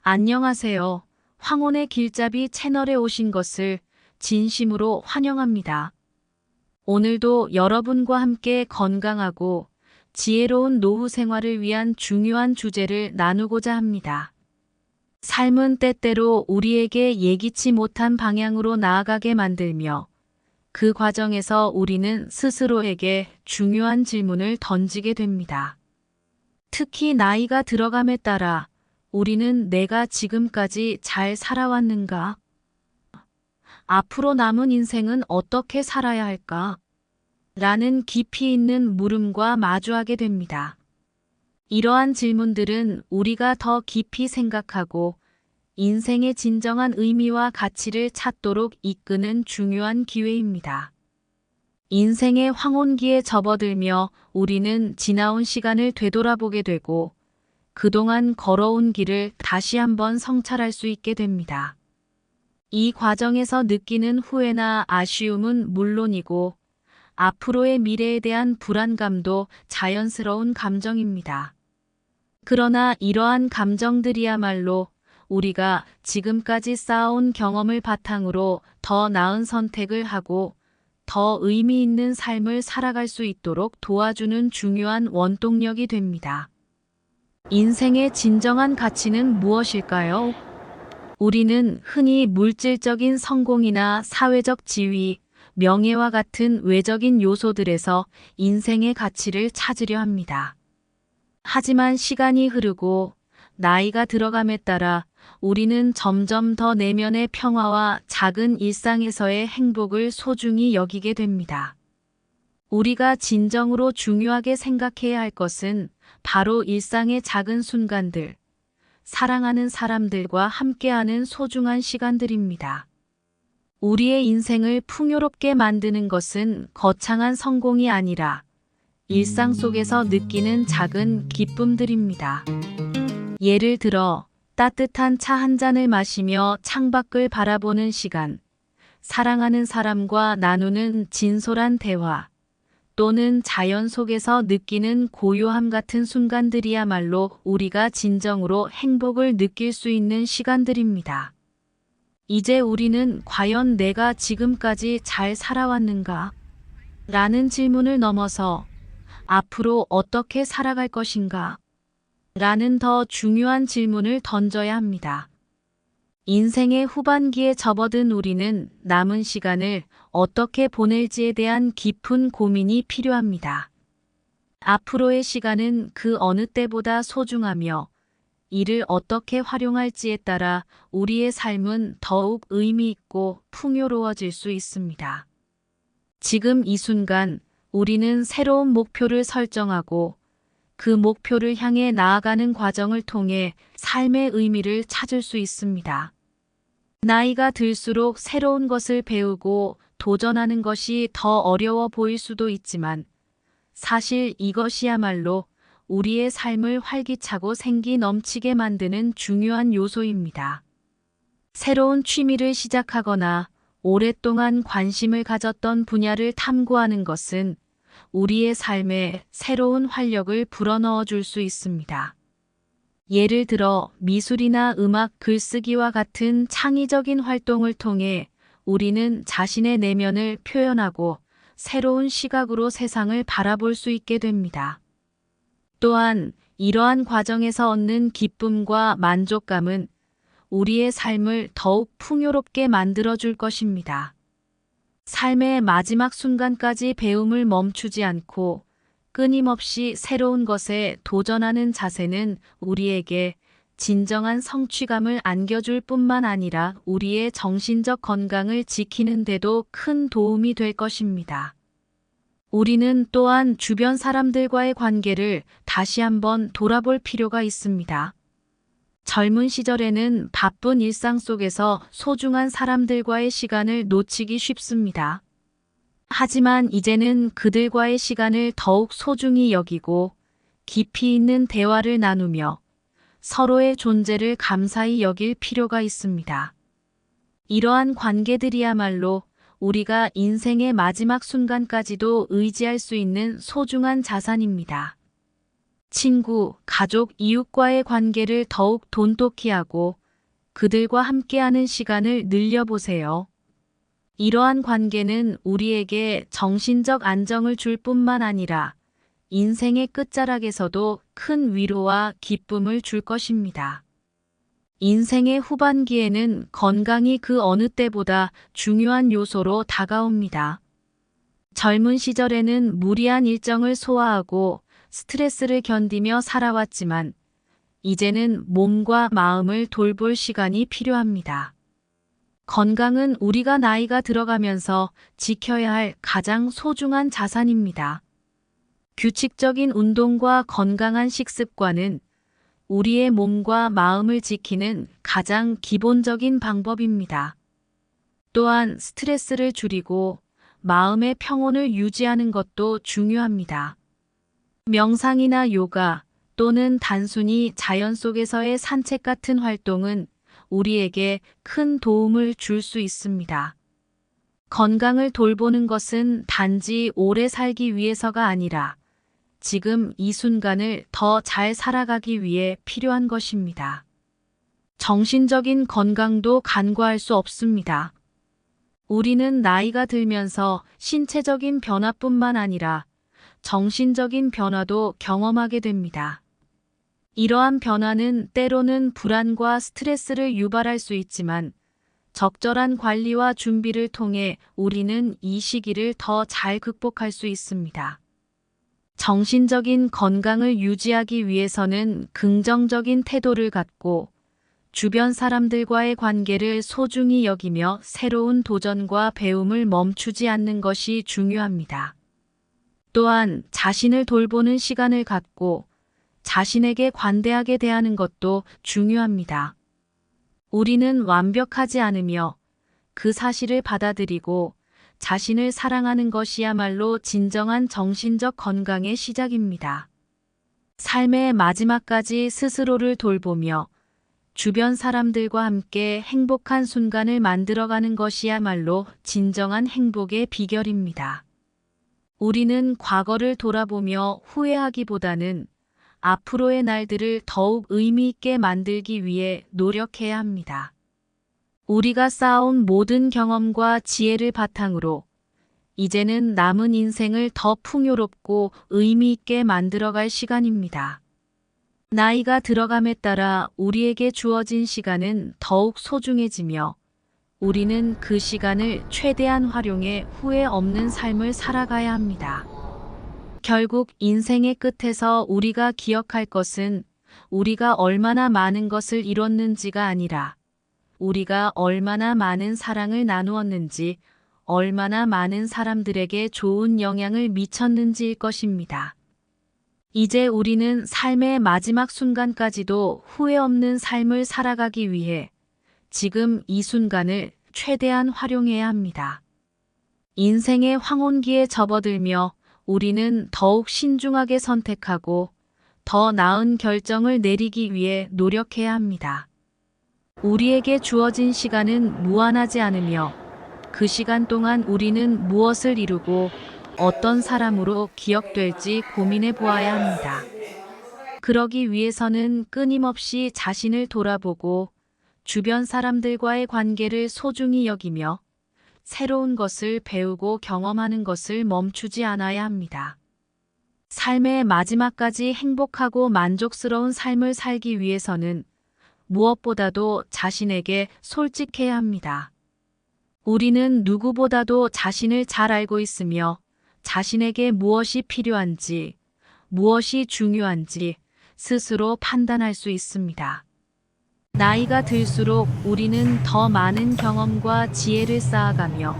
안녕하세요. 황혼의 길잡이 채널에 오신 것을 진심으로 환영합니다. 오늘도 여러분과 함께 건강하고 지혜로운 노후 생활을 위한 중요한 주제를 나누고자 합니다. 삶은 때때로 우리에게 예기치 못한 방향으로 나아가게 만들며 그 과정에서 우리는 스스로에게 중요한 질문을 던지게 됩니다. 특히 나이가 들어감에 따라 우리는 내가 지금까지 잘 살아왔는가? 앞으로 남은 인생은 어떻게 살아야 할까? 라는 깊이 있는 물음과 마주하게 됩니다. 이러한 질문들은 우리가 더 깊이 생각하고 인생의 진정한 의미와 가치를 찾도록 이끄는 중요한 기회입니다. 인생의 황혼기에 접어들며 우리는 지나온 시간을 되돌아보게 되고 그동안 걸어온 길을 다시 한번 성찰할 수 있게 됩니다. 이 과정에서 느끼는 후회나 아쉬움은 물론이고 앞으로의 미래에 대한 불안감도 자연스러운 감정입니다. 그러나 이러한 감정들이야말로 우리가 지금까지 쌓아온 경험을 바탕으로 더 나은 선택을 하고 더 의미 있는 삶을 살아갈 수 있도록 도와주는 중요한 원동력이 됩니다. 인생의 진정한 가치는 무엇일까요? 우리는 흔히 물질적인 성공이나 사회적 지위, 명예와 같은 외적인 요소들에서 인생의 가치를 찾으려 합니다. 하지만 시간이 흐르고 나이가 들어감에 따라 우리는 점점 더 내면의 평화와 작은 일상에서의 행복을 소중히 여기게 됩니다. 우리가 진정으로 중요하게 생각해야 할 것은 바로 일상의 작은 순간들, 사랑하는 사람들과 함께하는 소중한 시간들입니다. 우리의 인생을 풍요롭게 만드는 것은 거창한 성공이 아니라 일상 속에서 느끼는 작은 기쁨들입니다. 예를 들어 따뜻한 차 한 잔을 마시며 창밖을 바라보는 시간, 사랑하는 사람과 나누는 진솔한 대화, 또는 자연 속에서 느끼는 고요함 같은 순간들이야말로 우리가 진정으로 행복을 느낄 수 있는 시간들입니다. 이제 우리는 과연 내가 지금까지 잘 살아왔는가? 라는 질문을 넘어서 앞으로 어떻게 살아갈 것인가? 라는 더 중요한 질문을 던져야 합니다. 인생의 후반기에 접어든 우리는 남은 시간을 어떻게 보낼지에 대한 깊은 고민이 필요합니다. 앞으로의 시간은 그 어느 때보다 소중하며 이를 어떻게 활용할지에 따라 우리의 삶은 더욱 의미 있고 풍요로워질 수 있습니다. 지금 이 순간 우리는 새로운 목표를 설정하고 그 목표를 향해 나아가는 과정을 통해 삶의 의미를 찾을 수 있습니다. 나이가 들수록 새로운 것을 배우고 도전하는 것이 더 어려워 보일 수도 있지만 사실 이것이야말로 우리의 삶을 활기차고 생기 넘치게 만드는 중요한 요소입니다. 새로운 취미를 시작하거나 오랫동안 관심을 가졌던 분야를 탐구하는 것은 우리의 삶에 새로운 활력을 불어넣어 줄 수 있습니다. 예를 들어 미술이나 음악, 글쓰기와 같은 창의적인 활동을 통해 우리는 자신의 내면을 표현하고 새로운 시각으로 세상을 바라볼 수 있게 됩니다. 또한 이러한 과정에서 얻는 기쁨과 만족감은 우리의 삶을 더욱 풍요롭게 만들어 줄 것입니다. 삶의 마지막 순간까지 배움을 멈추지 않고 끊임없이 새로운 것에 도전하는 자세는 우리에게 진정한 성취감을 안겨줄 뿐만 아니라 우리의 정신적 건강을 지키는 데도 큰 도움이 될 것입니다. 우리는 또한 주변 사람들과의 관계를 다시 한번 돌아볼 필요가 있습니다. 젊은 시절에는 바쁜 일상 속에서 소중한 사람들과의 시간을 놓치기 쉽습니다. 하지만 이제는 그들과의 시간을 더욱 소중히 여기고 깊이 있는 대화를 나누며 서로의 존재를 감사히 여길 필요가 있습니다. 이러한 관계들이야말로 우리가 인생의 마지막 순간까지도 의지할 수 있는 소중한 자산입니다. 친구, 가족, 이웃과의 관계를 더욱 돈독히 하고 그들과 함께하는 시간을 늘려보세요. 이러한 관계는 우리에게 정신적 안정을 줄 뿐만 아니라 인생의 끝자락에서도 큰 위로와 기쁨을 줄 것입니다. 인생의 후반기에는 건강이 그 어느 때보다 중요한 요소로 다가옵니다. 젊은 시절에는 무리한 일정을 소화하고 스트레스를 견디며 살아왔지만 이제는 몸과 마음을 돌볼 시간이 필요합니다. 건강은 우리가 나이가 들어가면서 지켜야 할 가장 소중한 자산입니다. 규칙적인 운동과 건강한 식습관은 우리의 몸과 마음을 지키는 가장 기본적인 방법입니다. 또한 스트레스를 줄이고 마음의 평온을 유지하는 것도 중요합니다. 명상이나 요가 또는 단순히 자연 속에서의 산책 같은 활동은 우리에게 큰 도움을 줄 수 있습니다. 건강을 돌보는 것은 단지 오래 살기 위해서가 아니라 지금 이 순간을 더 잘 살아가기 위해 필요한 것입니다. 정신적인 건강도 간과할 수 없습니다. 우리는 나이가 들면서 신체적인 변화뿐만 아니라 정신적인 변화도 경험하게 됩니다. 이러한 변화는 때로는 불안과 스트레스를 유발할 수 있지만 적절한 관리와 준비를 통해 우리는 이 시기를 더 잘 극복할 수 있습니다. 정신적인 건강을 유지하기 위해서는 긍정적인 태도를 갖고 주변 사람들과의 관계를 소중히 여기며 새로운 도전과 배움을 멈추지 않는 것이 중요합니다. 또한 자신을 돌보는 시간을 갖고 자신에게 관대하게 대하는 것도 중요합니다. 우리는 완벽하지 않으며 그 사실을 받아들이고 자신을 사랑하는 것이야말로 진정한 정신적 건강의 시작입니다. 삶의 마지막까지 스스로를 돌보며 주변 사람들과 함께 행복한 순간을 만들어가는 것이야말로 진정한 행복의 비결입니다. 우리는 과거를 돌아보며 후회하기보다는 앞으로의 날들을 더욱 의미 있게 만들기 위해 노력해야 합니다. 우리가 쌓아온 모든 경험과 지혜를 바탕으로 이제는 남은 인생을 더 풍요롭고 의미 있게 만들어갈 시간입니다. 나이가 들어감에 따라 우리에게 주어진 시간은 더욱 소중해지며 우리는 그 시간을 최대한 활용해 후회 없는 삶을 살아가야 합니다. 결국 인생의 끝에서 우리가 기억할 것은 우리가 얼마나 많은 것을 이뤘는지가 아니라 우리가 얼마나 많은 사랑을 나누었는지, 얼마나 많은 사람들에게 좋은 영향을 미쳤는지일 것입니다. 이제 우리는 삶의 마지막 순간까지도 후회 없는 삶을 살아가기 위해 지금 이 순간을 최대한 활용해야 합니다. 인생의 황혼기에 접어들며 우리는 더욱 신중하게 선택하고 더 나은 결정을 내리기 위해 노력해야 합니다. 우리에게 주어진 시간은 무한하지 않으며 그 시간 동안 우리는 무엇을 이루고 어떤 사람으로 기억될지 고민해 보아야 합니다. 그러기 위해서는 끊임없이 자신을 돌아보고 주변 사람들과의 관계를 소중히 여기며 새로운 것을 배우고 경험하는 것을 멈추지 않아야 합니다. 삶의 마지막까지 행복하고 만족스러운 삶을 살기 위해서는 무엇보다도 자신에게 솔직해야 합니다. 우리는 누구보다도 자신을 잘 알고 있으며 자신에게 무엇이 필요한지, 무엇이 중요한지 스스로 판단할 수 있습니다. 나이가 들수록 우리는 더 많은 경험과 지혜를 쌓아가며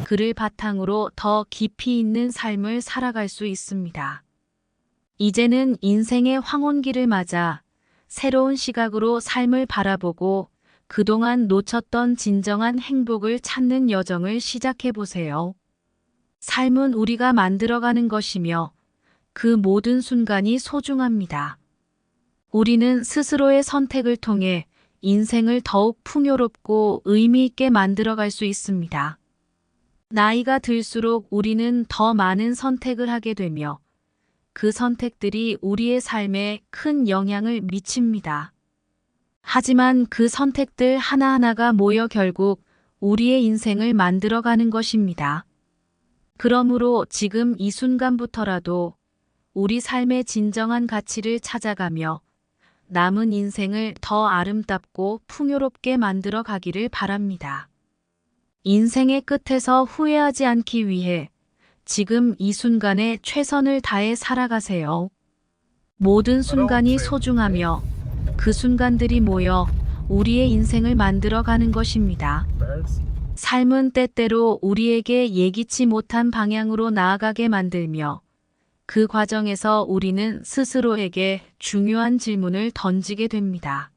그를 바탕으로 더 깊이 있는 삶을 살아갈 수 있습니다. 이제는 인생의 황혼기를 맞아 새로운 시각으로 삶을 바라보고 그동안 놓쳤던 진정한 행복을 찾는 여정을 시작해 보세요. 삶은 우리가 만들어가는 것이며 그 모든 순간이 소중합니다. 우리는 스스로의 선택을 통해 인생을 더욱 풍요롭고 의미 있게 만들어갈 수 있습니다. 나이가 들수록 우리는 더 많은 선택을 하게 되며 그 선택들이 우리의 삶에 큰 영향을 미칩니다. 하지만 그 선택들 하나하나가 모여 결국 우리의 인생을 만들어가는 것입니다. 그러므로 지금 이 순간부터라도 우리 삶의 진정한 가치를 찾아가며 남은 인생을 더 아름답고 풍요롭게 만들어 가기를 바랍니다. 인생의 끝에서 후회하지 않기 위해 지금 이 순간에 최선을 다해 살아가세요. 모든 순간이 소중하며 그 순간들이 모여 우리의 인생을 만들어 가는 것입니다. 삶은 때때로 우리에게 예기치 못한 방향으로 나아가게 만들며 그 과정에서 우리는 스스로에게 중요한 질문을 던지게 됩니다.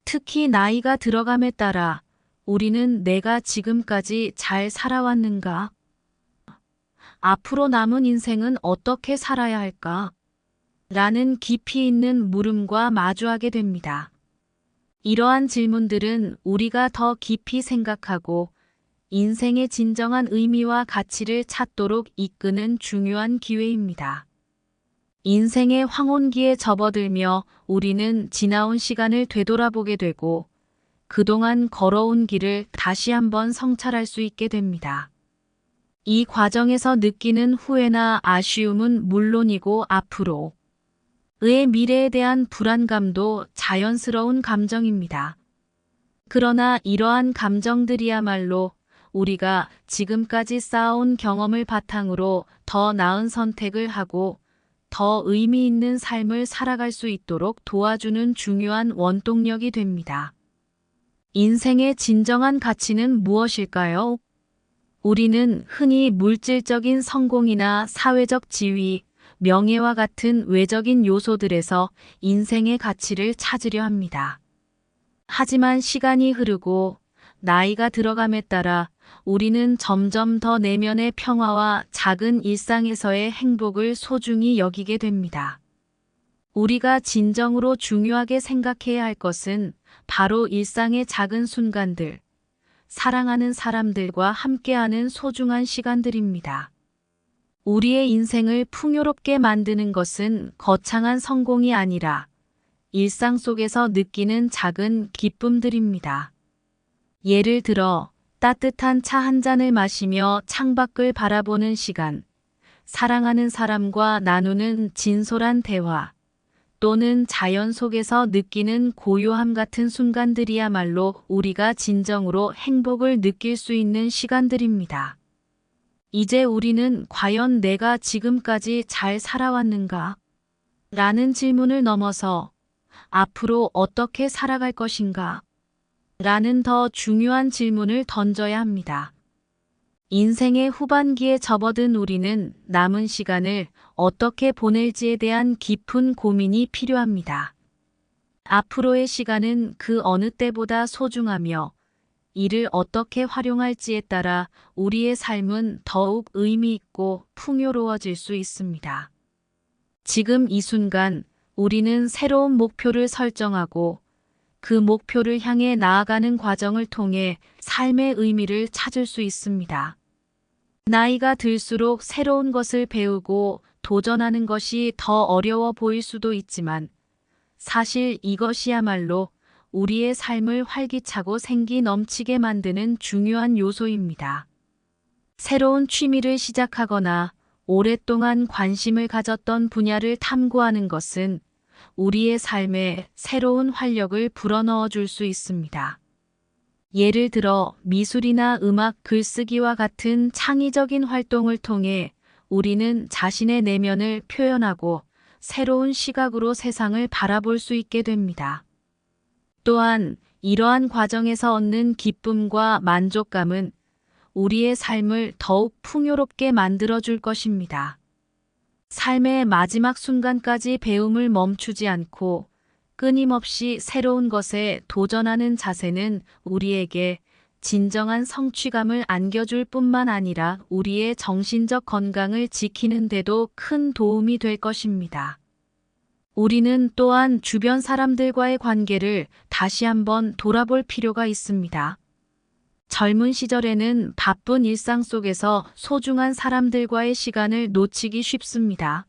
특히 나이가 들어감에 따라 우리는 내가 지금까지 잘 살아왔는가? 앞으로 남은 인생은 어떻게 살아야 할까? 라는 깊이 있는 물음과 마주하게 됩니다. 이러한 질문들은 우리가 더 깊이 생각하고 인생의 진정한 의미와 가치를 찾도록 이끄는 중요한 기회입니다. 인생의 황혼기에 접어들며 우리는 지나온 시간을 되돌아보게 되고 그동안 걸어온 길을 다시 한번 성찰할 수 있게 됩니다. 이 과정에서 느끼는 후회나 아쉬움은 물론이고 앞으로 의 미래에 대한 불안감도 자연스러운 감정입니다. 그러나 이러한 감정들이야말로 우리가 지금까지 쌓아온 경험을 바탕으로 더 나은 선택을 하고 더 의미 있는 삶을 살아갈 수 있도록 도와주는 중요한 원동력이 됩니다. 인생의 진정한 가치는 무엇일까요? 우리는 흔히 물질적인 성공이나 사회적 지위, 명예와 같은 외적인 요소들에서 인생의 가치를 찾으려 합니다. 하지만 시간이 흐르고 나이가 들어감에 따라 우리는 점점 더 내면의 평화와 작은 일상에서의 행복을 소중히 여기게 됩니다. 우리가 진정으로 중요하게 생각해야 할 것은 바로 일상의 작은 순간들, 사랑하는 사람들과 함께하는 소중한 시간들입니다. 우리의 인생을 풍요롭게 만드는 것은 거창한 성공이 아니라 일상 속에서 느끼는 작은 기쁨들입니다. 예를 들어 따뜻한 차 한 잔을 마시며 창밖을 바라보는 시간, 사랑하는 사람과 나누는 진솔한 대화, 또는 자연 속에서 느끼는 고요함 같은 순간들이야말로 우리가 진정으로 행복을 느낄 수 있는 시간들입니다. 이제 우리는 과연 내가 지금까지 잘 살아왔는가? 라는 질문을 넘어서 앞으로 어떻게 살아갈 것인가? 라는 더 중요한 질문을 던져야 합니다. 인생의 후반기에 접어든 우리는 남은 시간을 어떻게 보낼지에 대한 깊은 고민이 필요합니다. 앞으로의 시간은 그 어느 때보다 소중하며 이를 어떻게 활용할지에 따라 우리의 삶은 더욱 의미 있고 풍요로워질 수 있습니다. 지금 이 순간 우리는 새로운 목표를 설정하고 그 목표를 향해 나아가는 과정을 통해 삶의 의미를 찾을 수 있습니다. 나이가 들수록 새로운 것을 배우고 도전하는 것이 더 어려워 보일 수도 있지만 사실 이것이야말로 우리의 삶을 활기차고 생기 넘치게 만드는 중요한 요소입니다. 새로운 취미를 시작하거나 오랫동안 관심을 가졌던 분야를 탐구하는 것은 우리의 삶에 새로운 활력을 불어넣어 줄 수 있습니다. 예를 들어 미술이나 음악, 글쓰기와 같은 창의적인 활동을 통해 우리는 자신의 내면을 표현하고 새로운 시각으로 세상을 바라볼 수 있게 됩니다. 또한 이러한 과정에서 얻는 기쁨과 만족감은 우리의 삶을 더욱 풍요롭게 만들어줄 것입니다. 삶의 마지막 순간까지 배움을 멈추지 않고 끊임없이 새로운 것에 도전하는 자세는 우리에게 진정한 성취감을 안겨줄 뿐만 아니라 우리의 정신적 건강을 지키는 데도 큰 도움이 될 것입니다. 우리는 또한 주변 사람들과의 관계를 다시 한번 돌아볼 필요가 있습니다. 젊은 시절에는 바쁜 일상 속에서 소중한 사람들과의 시간을 놓치기 쉽습니다.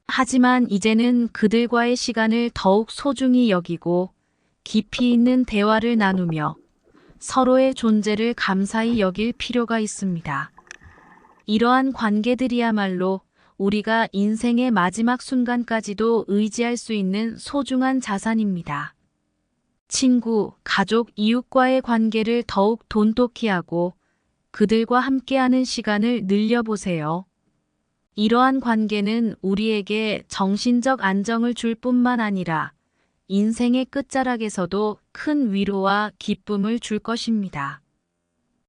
하지만 이제는 그들과의 시간을 더욱 소중히 여기고 깊이 있는 대화를 나누며 서로의 존재를 감사히 여길 필요가 있습니다. 이러한 관계들이야말로 우리가 인생의 마지막 순간까지도 의지할 수 있는 소중한 자산입니다. 친구, 가족, 이웃과의 관계를 더욱 돈독히 하고 그들과 함께하는 시간을 늘려보세요. 이러한 관계는 우리에게 정신적 안정을 줄 뿐만 아니라 인생의 끝자락에서도 큰 위로와 기쁨을 줄 것입니다.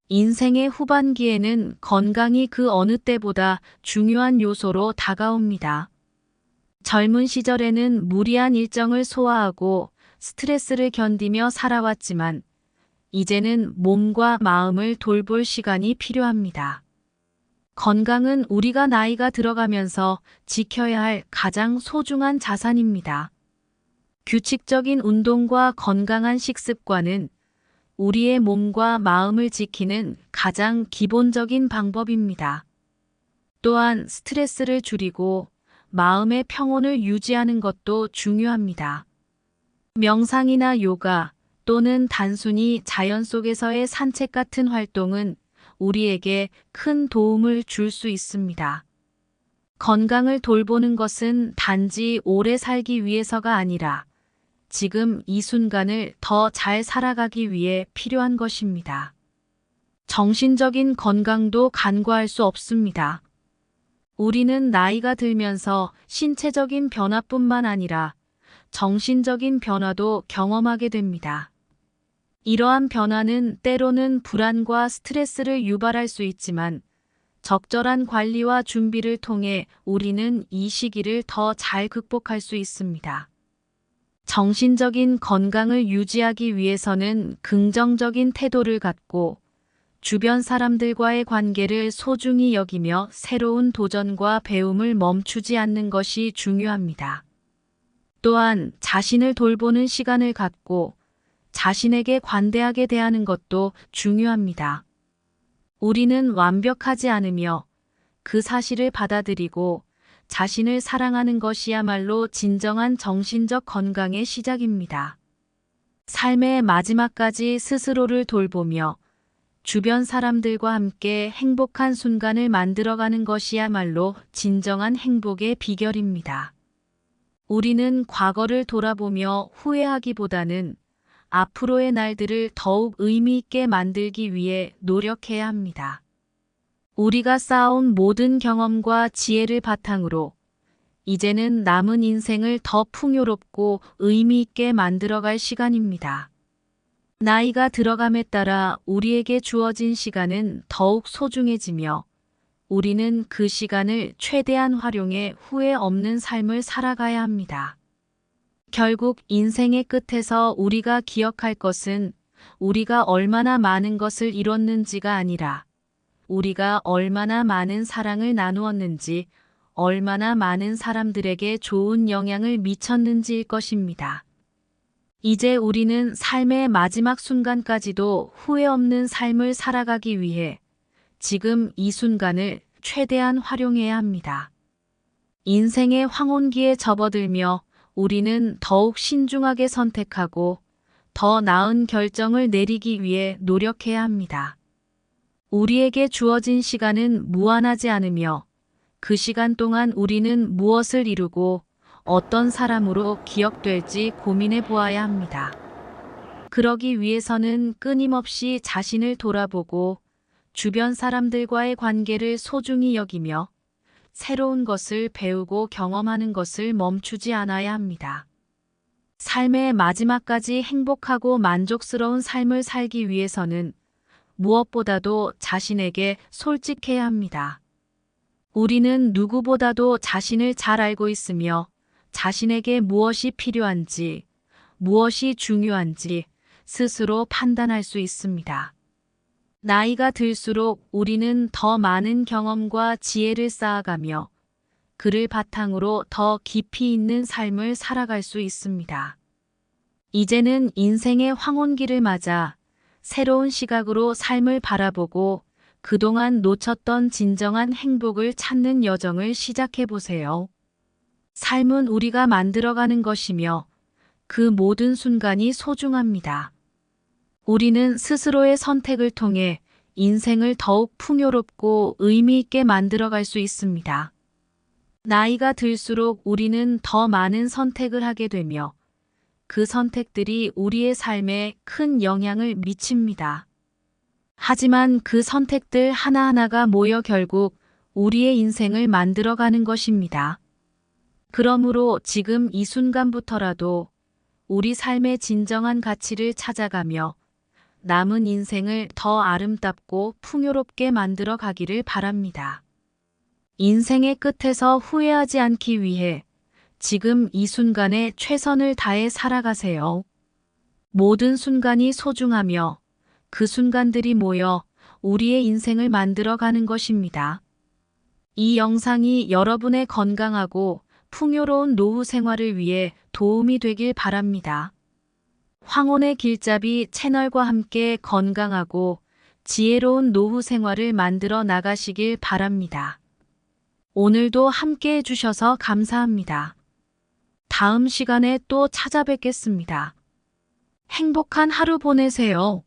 인생의 후반기에는 건강이 그 어느 때보다 중요한 요소로 다가옵니다. 젊은 시절에는 무리한 일정을 소화하고 스트레스를 견디며 살아왔지만 이제는 몸과 마음을 돌볼 시간이 필요합니다. 건강은 우리가 나이가 들어가면서 지켜야 할 가장 소중한 자산입니다. 규칙적인 운동과 건강한 식습관은 우리의 몸과 마음을 지키는 가장 기본적인 방법입니다. 또한 스트레스를 줄이고 마음의 평온을 유지하는 것도 중요합니다. 명상이나 요가 또는 단순히 자연 속에서의 산책 같은 활동은 우리에게 큰 도움을 줄 수 있습니다. 건강을 돌보는 것은 단지 오래 살기 위해서가 아니라 지금 이 순간을 더 잘 살아가기 위해 필요한 것입니다. 정신적인 건강도 간과할 수 없습니다. 우리는 나이가 들면서 신체적인 변화뿐만 아니라 정신적인 변화도 경험하게 됩니다. 이러한 변화는 때로는 불안과 스트레스를 유발할 수 있지만 적절한 관리와 준비를 통해 우리는 이 시기를 더 잘 극복할 수 있습니다. 정신적인 건강을 유지하기 위해서는 긍정적인 태도를 갖고 주변 사람들과의 관계를 소중히 여기며 새로운 도전과 배움을 멈추지 않는 것이 중요합니다. 또한 자신을 돌보는 시간을 갖고 자신에게 관대하게 대하는 것도 중요합니다. 우리는 완벽하지 않으며 그 사실을 받아들이고 자신을 사랑하는 것이야말로 진정한 정신적 건강의 시작입니다. 삶의 마지막까지 스스로를 돌보며 주변 사람들과 함께 행복한 순간을 만들어가는 것이야말로 진정한 행복의 비결입니다. 우리는 과거를 돌아보며 후회하기보다는 앞으로의 날들을 더욱 의미 있게 만들기 위해 노력해야 합니다. 우리가 쌓아온 모든 경험과 지혜를 바탕으로 이제는 남은 인생을 더 풍요롭고 의미 있게 만들어갈 시간입니다. 나이가 들어감에 따라 우리에게 주어진 시간은 더욱 소중해지며 우리는 그 시간을 최대한 활용해 후회 없는 삶을 살아가야 합니다. 결국 인생의 끝에서 우리가 기억할 것은 우리가 얼마나 많은 것을 이뤘는지가 아니라 우리가 얼마나 많은 사랑을 나누었는지, 얼마나 많은 사람들에게 좋은 영향을 미쳤는지일 것입니다. 이제 우리는 삶의 마지막 순간까지도 후회 없는 삶을 살아가기 위해 지금 이 순간을 최대한 활용해야 합니다. 인생의 황혼기에 접어들며 우리는 더욱 신중하게 선택하고 더 나은 결정을 내리기 위해 노력해야 합니다. 우리에게 주어진 시간은 무한하지 않으며 그 시간 동안 우리는 무엇을 이루고 어떤 사람으로 기억될지 고민해 보아야 합니다. 그러기 위해서는 끊임없이 자신을 돌아보고 주변 사람들과의 관계를 소중히 여기며 새로운 것을 배우고 경험하는 것을 멈추지 않아야 합니다. 삶의 마지막까지 행복하고 만족스러운 삶을 살기 위해서는 무엇보다도 자신에게 솔직해야 합니다. 우리는 누구보다도 자신을 잘 알고 있으며 자신에게 무엇이 필요한지, 무엇이 중요한지 스스로 판단할 수 있습니다. 나이가 들수록 우리는 더 많은 경험과 지혜를 쌓아가며 그를 바탕으로 더 깊이 있는 삶을 살아갈 수 있습니다. 이제는 인생의 황혼기를 맞아 새로운 시각으로 삶을 바라보고 그동안 놓쳤던 진정한 행복을 찾는 여정을 시작해 보세요. 삶은 우리가 만들어가는 것이며 그 모든 순간이 소중합니다. 우리는 스스로의 선택을 통해 인생을 더욱 풍요롭고 의미 있게 만들어갈 수 있습니다. 나이가 들수록 우리는 더 많은 선택을 하게 되며 그 선택들이 우리의 삶에 큰 영향을 미칩니다. 하지만 그 선택들 하나하나가 모여 결국 우리의 인생을 만들어가는 것입니다. 그러므로 지금 이 순간부터라도 우리 삶의 진정한 가치를 찾아가며 남은 인생을 더 아름답고 풍요롭게 만들어 가기를 바랍니다. 인생의 끝에서 후회하지 않기 위해 지금 이 순간에 최선을 다해 살아가세요. 모든 순간이 소중하며 그 순간들이 모여 우리의 인생을 만들어 가는 것입니다. 이 영상이 여러분의 건강하고 풍요로운 노후 생활을 위해 도움이 되길 바랍니다. 황혼의 길잡이 채널과 함께 건강하고 지혜로운 노후 생활을 만들어 나가시길 바랍니다. 오늘도 함께 해주셔서 감사합니다. 다음 시간에 또 찾아뵙겠습니다. 행복한 하루 보내세요.